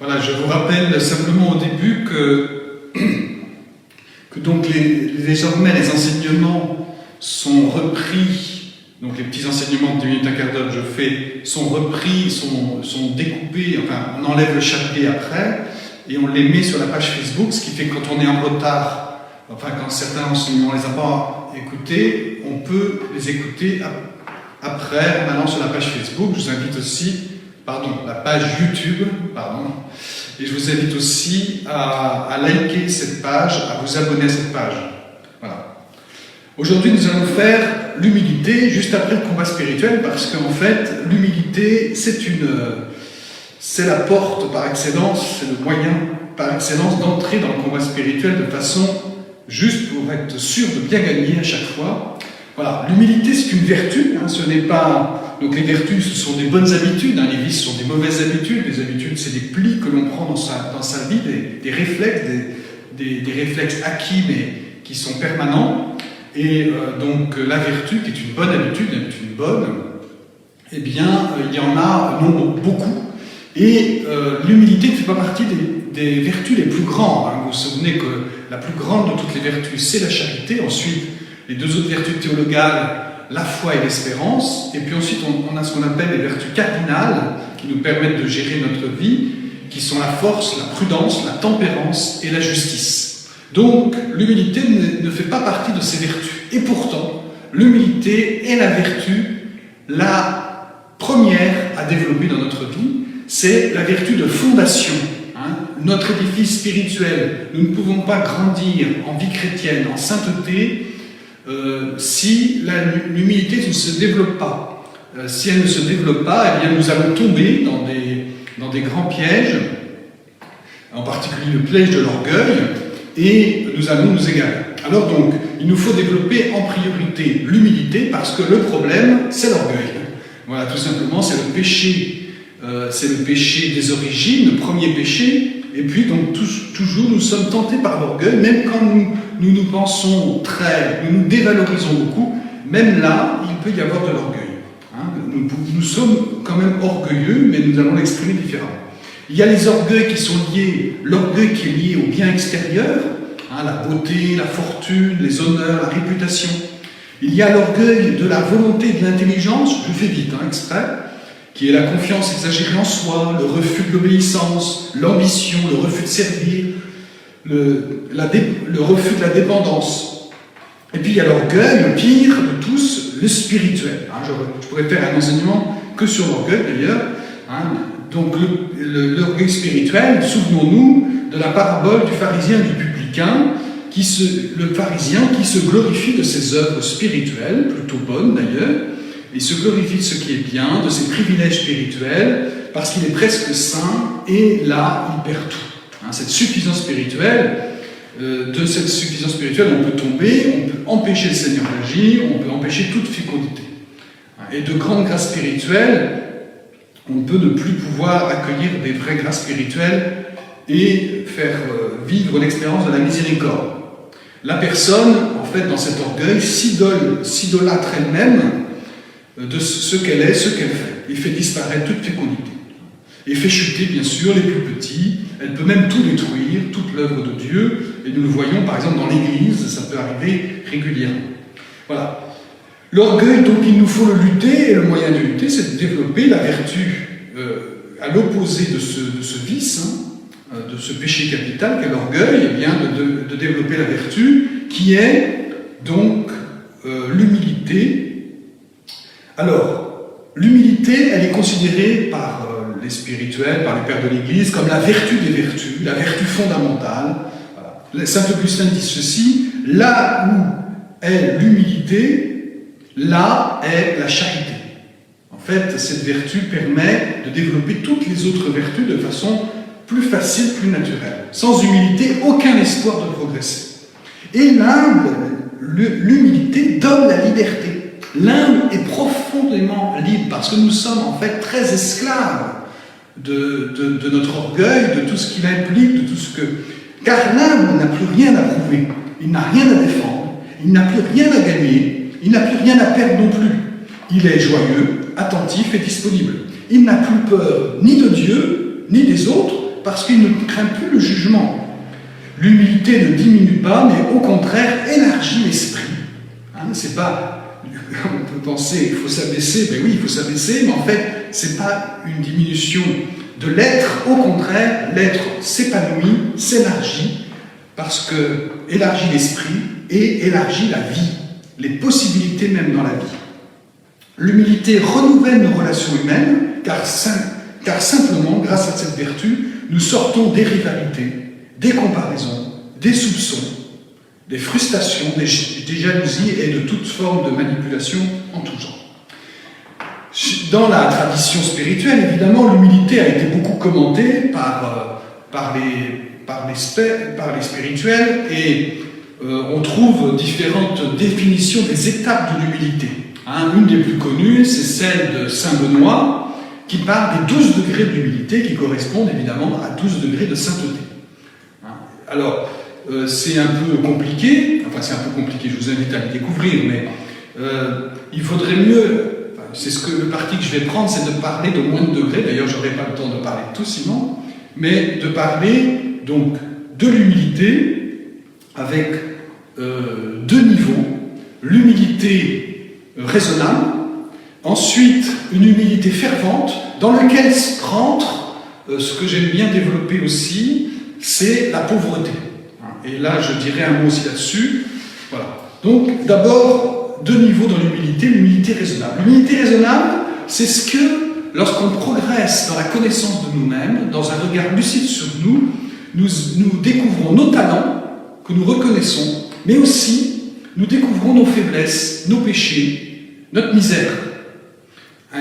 Voilà, je vous rappelle simplement au début que donc désormais les enseignements sont repris, donc les petits enseignements de 10 minutes, un quart d'heure que je fais sont repris, sont découpés, enfin on enlève le chapelet après et on les met sur la page Facebook, ce qui fait que quand on est en retard, enfin quand certains enseignements on les a pas écoutés, on peut les écouter après en allant sur la page Facebook. Je vous invite aussi, la page YouTube, et je vous invite aussi à liker cette page, à vous abonner à cette page. Voilà. Aujourd'hui, nous allons faire l'humilité juste après le combat spirituel, parce qu'en fait, l'humilité, c'est la porte par excellence, c'est le moyen par excellence d'entrer dans le combat spirituel de façon juste pour être sûr de bien gagner à chaque fois. Voilà, l'humilité c'est une vertu, ce n'est pas... Donc les vertus ce sont des bonnes habitudes, les vices sont des mauvaises habitudes, les habitudes c'est des plis que l'on prend dans sa vie, des réflexes, des réflexes acquis mais qui sont permanents, et donc la vertu qui est une bonne habitude, une bonne, eh bien il y en a beaucoup, et l'humilité ne fait pas partie des vertus les plus grandes. Vous vous souvenez que la plus grande de toutes les vertus c'est la charité, ensuite les deux autres vertus théologales, la foi et l'espérance, et puis ensuite on a ce qu'on appelle les vertus cardinales qui nous permettent de gérer notre vie, qui sont la force, la prudence, la tempérance et la justice. Donc l'humilité ne fait pas partie de ces vertus, et pourtant l'humilité est la vertu la première à développer dans notre vie, c'est la vertu de fondation. Notre édifice spirituel, nous ne pouvons pas grandir en vie chrétienne, en sainteté, si l'humilité ne se développe pas. Si elle ne se développe pas, eh bien nous allons tomber dans des grands pièges, en particulier le piège de l'orgueil, et nous allons nous égarer. Alors donc, il nous faut développer en priorité l'humilité, parce que le problème, c'est l'orgueil. Voilà, tout simplement, c'est le péché des origines, le premier péché. Et puis, donc, toujours, nous sommes tentés par l'orgueil, même quand nous pensons nous nous dévalorisons beaucoup, même là, il peut y avoir de l'orgueil. Nous sommes quand même orgueilleux, mais nous allons l'exprimer différemment. Il y a les orgueils qui sont liés, l'orgueil qui est lié au bien extérieur, la beauté, la fortune, les honneurs, la réputation. Il y a l'orgueil de la volonté et de l'intelligence, je fais vite, exprès, qui est la confiance exagérée en soi, le refus de l'obéissance, l'ambition, le refus de servir, le refus de la dépendance. Et puis il y a l'orgueil, le pire de tous, le spirituel. Je pourrais faire un enseignement que sur l'orgueil d'ailleurs. Donc l'orgueil spirituel, souvenons-nous de la parabole du pharisien et du publicain, le pharisien qui se glorifie de ses œuvres spirituelles, plutôt bonnes d'ailleurs, il se glorifie de ce qui est bien, de ses privilèges spirituels, parce qu'il est presque saint, et là, il perd tout. Cette suffisance spirituelle, de cette suffisance spirituelle, on peut tomber, on peut empêcher le Seigneur d'agir, on peut empêcher toute fécondité. Et de grandes grâces spirituelles, on peut ne plus pouvoir accueillir des vraies grâces spirituelles et faire vivre l'expérience de la miséricorde. La personne, en fait, dans cet orgueil, s'idolâtre elle-même de ce qu'elle est, ce qu'elle fait, et fait disparaître toute fécondité. Et fait chuter, bien sûr, les plus petits, elle peut même tout détruire, toute l'œuvre de Dieu, et nous le voyons, par exemple, dans l'Église, ça peut arriver régulièrement. Voilà. L'orgueil, donc, il nous faut le lutter, et le moyen de lutter, c'est de développer la vertu à l'opposé de ce vice, de ce péché capital qu'est l'orgueil, eh bien, de développer la vertu, qui est, donc, l'humilité. Alors, l'humilité, elle est considérée par les spirituels, par les pères de l'Église, comme la vertu des vertus, la vertu fondamentale. Voilà. Saint Augustin dit ceci, là où est l'humilité, là est la charité. En fait, cette vertu permet de développer toutes les autres vertus de façon plus facile, plus naturelle. Sans humilité, aucun espoir de progresser. Et l'humilité donne la liberté. L'âme est profondément libre, parce que nous sommes en fait très esclaves de notre orgueil, de tout ce qu'il implique, de tout ce que... Car l'âme n'a plus rien à prouver, il n'a rien à défendre, il n'a plus rien à gagner, il n'a plus rien à perdre non plus. Il est joyeux, attentif et disponible. Il n'a plus peur ni de Dieu, ni des autres, parce qu'il ne craint plus le jugement. L'humilité ne diminue pas, mais au contraire élargit l'esprit. Hein, c'est pas, on peut penser qu'il faut s'abaisser, ben oui, il faut s'abaisser, mais en fait, c'est pas une diminution de l'être, au contraire, l'être s'épanouit, s'élargit, parce que élargit l'esprit et élargit la vie, les possibilités même dans la vie. L'humilité renouvelle nos relations humaines, car simplement, grâce à cette vertu, nous sortons des rivalités, des comparaisons, des soupçons, des frustrations, des jalousies et de toutes formes de manipulation en tout genre. Dans la tradition spirituelle, évidemment, l'humilité a été beaucoup commentée par les spirituels et on trouve différentes définitions des étapes de l'humilité. Hein, une des plus connues, c'est celle de Saint Benoît, qui parle des 12 degrés de l'humilité, qui correspondent évidemment à 12 degrés de sainteté. Hein, alors, c'est un peu compliqué, je vous invite à le découvrir, mais il faudrait mieux, c'est le parti que je vais prendre, c'est de parler de moins de degrés, d'ailleurs je n'aurai pas le temps de parler de tout sinon, mais de parler donc de l'humilité avec deux niveaux, l'humilité raisonnable, ensuite une humilité fervente, dans laquelle rentre, ce que j'aime bien développer aussi, c'est la pauvreté. Et là, je dirais un mot aussi là-dessus. Voilà. Donc, d'abord, deux niveaux dans l'humilité raisonnable. L'humilité raisonnable, c'est ce que, lorsqu'on progresse dans la connaissance de nous-mêmes, dans un regard lucide sur nous, nous découvrons nos talents, que nous reconnaissons, mais aussi, nous découvrons nos faiblesses, nos péchés, notre misère.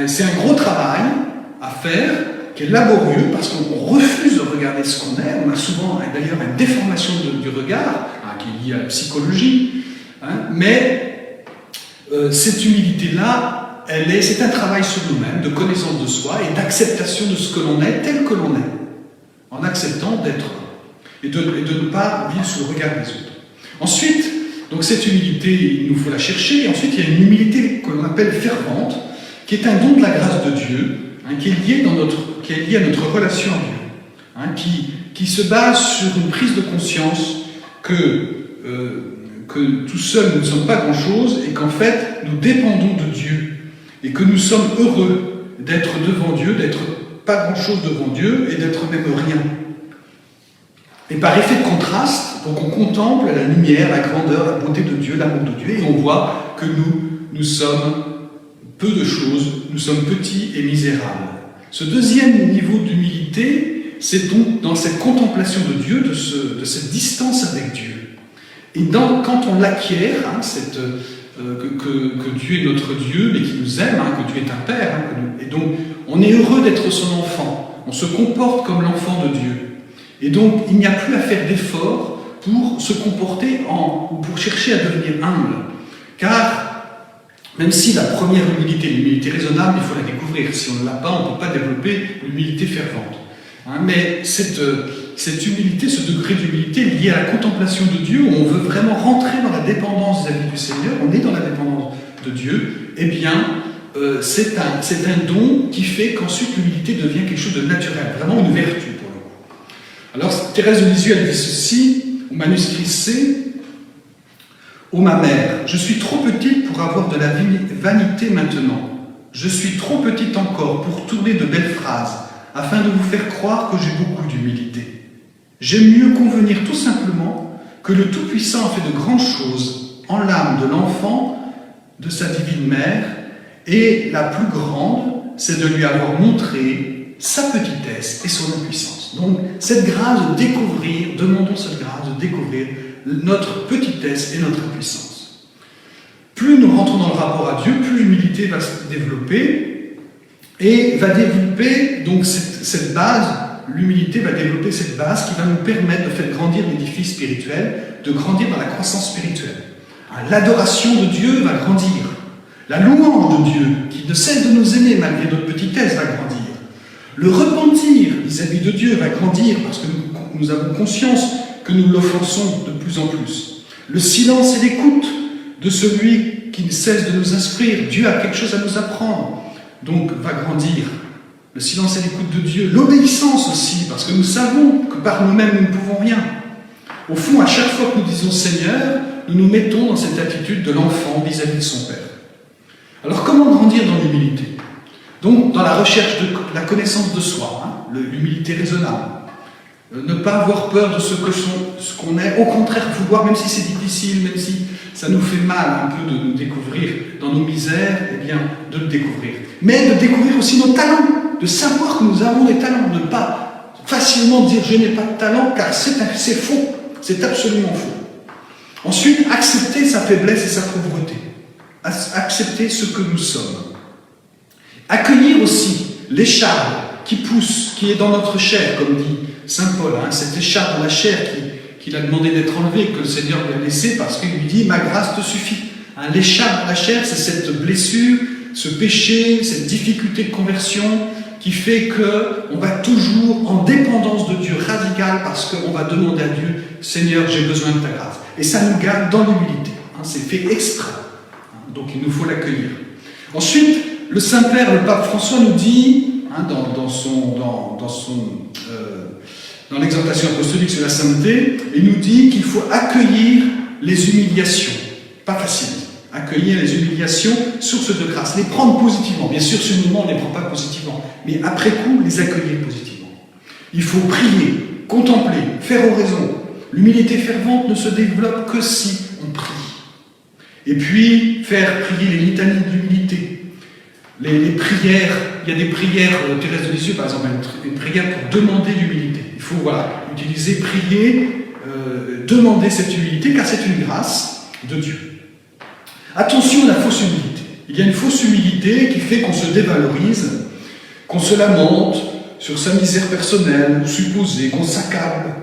C'est un gros travail à faire, qui est laborieux, parce qu'on refuse de regarder ce qu'on est. On a souvent, d'ailleurs, une déformation du regard, qui est liée à la psychologie, mais cette humilité-là, c'est un travail sur nous-mêmes, de connaissance de soi et d'acceptation de ce que l'on est, tel que l'on est, en acceptant d'être et de ne pas vivre sous le regard des autres. Ensuite, donc cette humilité, il nous faut la chercher, et ensuite il y a une humilité que l'on appelle fervente, qui est un don de la grâce de Dieu, qui est lié à notre relation à Dieu, qui se base sur une prise de conscience que tout seul nous ne sommes pas grand-chose et qu'en fait nous dépendons de Dieu et que nous sommes heureux d'être devant Dieu, d'être pas grand-chose devant Dieu et d'être même rien. Et par effet de contraste, donc on contemple la lumière, la grandeur, la beauté de Dieu, l'amour de Dieu, et on voit que nous sommes peu de choses, nous sommes petits et misérables. Ce deuxième niveau d'humilité, c'est donc dans cette contemplation de Dieu, de cette distance avec Dieu. Et quand on l'acquiert, que Dieu est notre Dieu, mais qui nous aime, que Dieu est un Père, et donc on est heureux d'être son enfant, on se comporte comme l'enfant de Dieu. Et donc il n'y a plus à faire d'efforts pour se comporter ou pour chercher à devenir humble. Car même si la première humilité, l'humilité raisonnable, il faut la découvrir. Si on ne l'a pas, on ne peut pas développer l'humilité fervente. Mais cette humilité, ce degré d'humilité lié à la contemplation de Dieu, où on veut vraiment rentrer dans la dépendance vis-à-vis du Seigneur, on est dans la dépendance de Dieu, eh bien, c'est un don qui fait qu'ensuite l'humilité devient quelque chose de naturel, vraiment une vertu pour le coup. Alors, Thérèse de Lisieux, elle dit ceci, au manuscrit C, « Ô ma mère, je suis trop petite pour avoir de la vanité maintenant. Je suis trop petite encore pour tourner de belles phrases, afin de vous faire croire que j'ai beaucoup d'humilité. J'aime mieux convenir tout simplement que le Tout-Puissant a fait de grandes choses en l'âme de l'enfant de sa divine mère, et la plus grande, c'est de lui avoir montré sa petitesse et son impuissance. » Donc, cette grâce de découvrir, demandons cette grâce de découvrir notre petitesse et notre impuissance. Plus nous rentrons dans le rapport à Dieu, plus l'humilité va se développer et va développer donc cette base, l'humilité va développer cette base qui va nous permettre de faire grandir l'édifice spirituel, de grandir dans la croissance spirituelle. L'adoration de Dieu va grandir. La louange de Dieu, qui ne cesse de nous aimer malgré notre petitesse, va grandir. Le repentir vis-à-vis de Dieu va grandir parce que nous avons conscience que nous l'offensons de plus en plus. Le silence et l'écoute de celui qui ne cesse de nous instruire, Dieu a quelque chose à nous apprendre, donc va grandir. le silence à l'écoute de Dieu, l'obéissance aussi, parce que nous savons que par nous-mêmes nous ne pouvons rien. Au fond, à chaque fois que nous disons Seigneur, nous nous mettons dans cette attitude de l'enfant vis-à-vis de son Père. Alors comment grandir dans l'humilité? Donc dans la recherche de la connaissance de soi, l'humilité raisonnable. Ne pas avoir peur de ce qu'on est, au contraire vouloir, même si c'est difficile, même si ça nous fait mal un peu de nous découvrir dans nos misères, eh bien de le découvrir. Mais de découvrir aussi nos talents, de savoir que nous avons des talents, ne pas facilement dire je n'ai pas de talent, car c'est faux, c'est absolument faux. Ensuite, accepter sa faiblesse et sa pauvreté, accepter ce que nous sommes. Accueillir aussi l'écharpe qui pousse, qui est dans notre chair, comme dit Saint Paul, cette écharpe de la chair qu'il a demandé d'être enlevée, que le Seigneur lui a laissée parce qu'il lui dit « ma grâce te suffit ». L'écharpe de la chair, c'est cette blessure, ce péché, cette difficulté de conversion qui fait qu'on va toujours en dépendance de Dieu radicale parce qu'on va demander à Dieu « Seigneur, j'ai besoin de ta grâce ». Et ça nous garde dans l'humilité, c'est fait exprès, donc il nous faut l'accueillir. Ensuite, le Saint-Père, le Pape François nous dit, dans l'exhortation apostolique sur la sainteté, il nous dit qu'il faut accueillir les humiliations. Pas facile. Accueillir les humiliations, source de grâce. Les prendre positivement. Bien sûr, sur le moment, on ne les prend pas positivement. Mais après coup, les accueillir positivement. Il faut prier, contempler, faire oraison. L'humilité fervente ne se développe que si on prie. Et puis, faire prier les litanies de l'humilité. Les prières, il y a des prières, Thérèse de Lisieux par exemple, une prière pour demander l'humilité. Il faut utiliser, prier, demander cette humilité, car c'est une grâce de Dieu. Attention à la fausse humilité. Il y a une fausse humilité qui fait qu'on se dévalorise, qu'on se lamente sur sa misère personnelle ou supposée, qu'on s'accable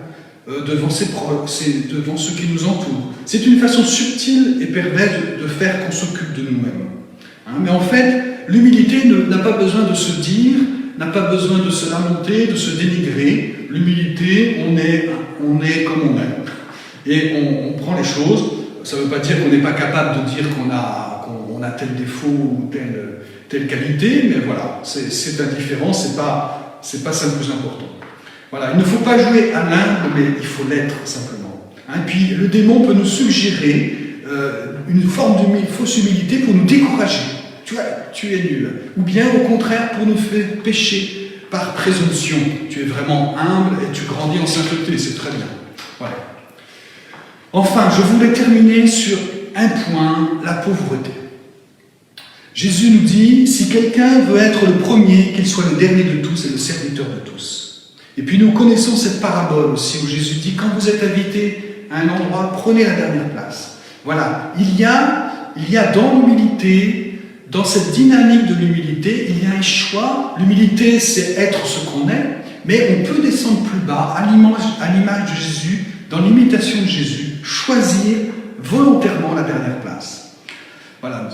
devant ceux qui nous entourent. C'est une façon subtile et perverse de faire qu'on s'occupe de nous-mêmes. Mais en fait, l'humilité n'a pas besoin de se dire, n'a pas besoin de se lamenter, de se dénigrer. L'humilité, on est comme on est. Et on prend les choses. Ça ne veut pas dire qu'on n'est pas capable de dire qu'on a tel défaut ou telle qualité, mais voilà, c'est indifférent, c'est pas ça le plus important. Voilà, il ne faut pas jouer à l'humble, mais il faut l'être simplement. Puis le démon peut nous suggérer une forme de fausse humilité pour nous décourager. Tu es nul. Ou bien au contraire pour nous faire pécher par présomption. Tu es vraiment humble et tu grandis en sainteté, c'est très bien. Voilà. Enfin, je voulais terminer sur un point, la pauvreté. Jésus nous dit, si quelqu'un veut être le premier, qu'il soit le dernier de tous et le serviteur de tous. Et puis nous connaissons cette parabole aussi où Jésus dit, quand vous êtes invité à un endroit, prenez la dernière place. Voilà, il y a dans l'humilité, dans cette dynamique de l'humilité, il y a un choix. L'humilité, c'est être ce qu'on est, mais on peut descendre plus bas, à l'image de Jésus, dans l'imitation de Jésus, choisir volontairement la dernière place. Voilà.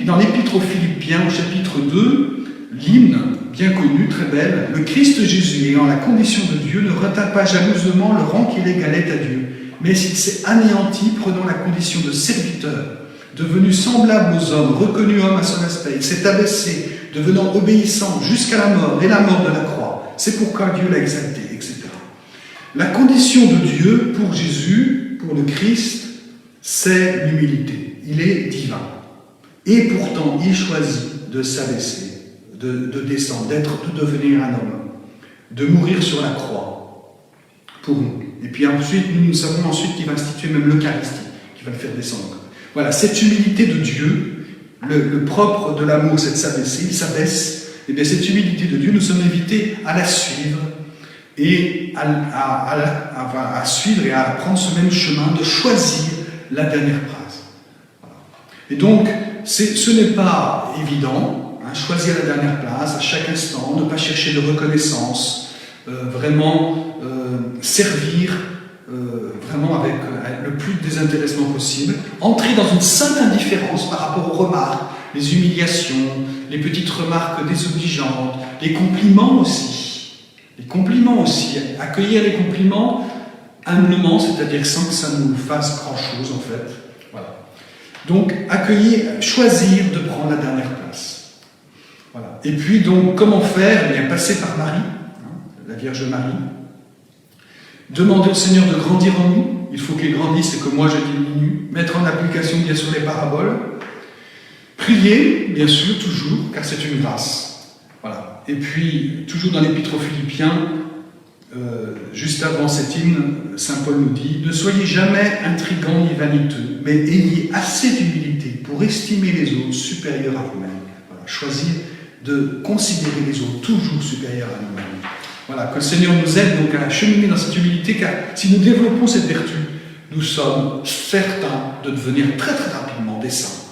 Dans l'Épître aux Philippiens, au chapitre 2, l'hymne, bien connu, très belle, le Christ Jésus, ayant la condition de Dieu, ne retint pas jalousement le rang qu'il égalait à Dieu, mais il s'est anéanti, prenant la condition de serviteur. Devenu semblable aux hommes, reconnu homme à son aspect, il s'est abaissé, devenant obéissant jusqu'à la mort, et la mort de la croix. C'est pourquoi Dieu l'a exalté, etc. La condition de Dieu pour Jésus, pour le Christ, c'est l'humilité. Il est divin. Et pourtant, il choisit de s'abaisser, de descendre, de devenir un homme, de mourir sur la croix pour nous. Et puis ensuite, nous savons ensuite qu'il va instituer même l'Eucharistie, qui va le faire descendre. Voilà, cette humilité de Dieu, le propre de l'amour, c'est de s'abaisser, il s'abaisse. Et bien cette humilité de Dieu, nous sommes invités à la suivre et à suivre et à prendre ce même chemin de choisir la dernière place. Voilà. Et donc, ce n'est pas évident, choisir la dernière place à chaque instant, ne pas chercher de reconnaissance, vraiment servir vraiment avec le plus de désintéressement possible, entrer dans une sainte indifférence par rapport aux remarques, les humiliations, les petites remarques désobligeantes, les compliments aussi. Les compliments aussi, accueillir les compliments humblement, c'est-à-dire sans que ça nous fasse grand-chose en fait. Voilà. Donc, accueillir, choisir de prendre la dernière place. Voilà. Et puis donc, comment faire? Eh bien, passer par Marie, hein, la Vierge Marie. Demander au Seigneur de grandir en nous. Il faut qu'il grandisse et que moi je diminue. Mettre en application bien sûr les paraboles. Prier, bien sûr, toujours, car c'est une grâce. Voilà. Et puis, toujours dans l'Épître aux Philippiens, juste avant cet hymne, Saint Paul nous dit « Ne soyez jamais intrigants ni vaniteux, mais ayez assez d'humilité pour estimer les autres supérieurs à vous-même. » Voilà. Choisir de considérer les autres toujours supérieurs à nous-mêmes. Voilà, que le Seigneur nous aide donc à cheminer dans cette humilité, car si nous développons cette vertu, nous sommes certains de devenir très très rapidement des saints.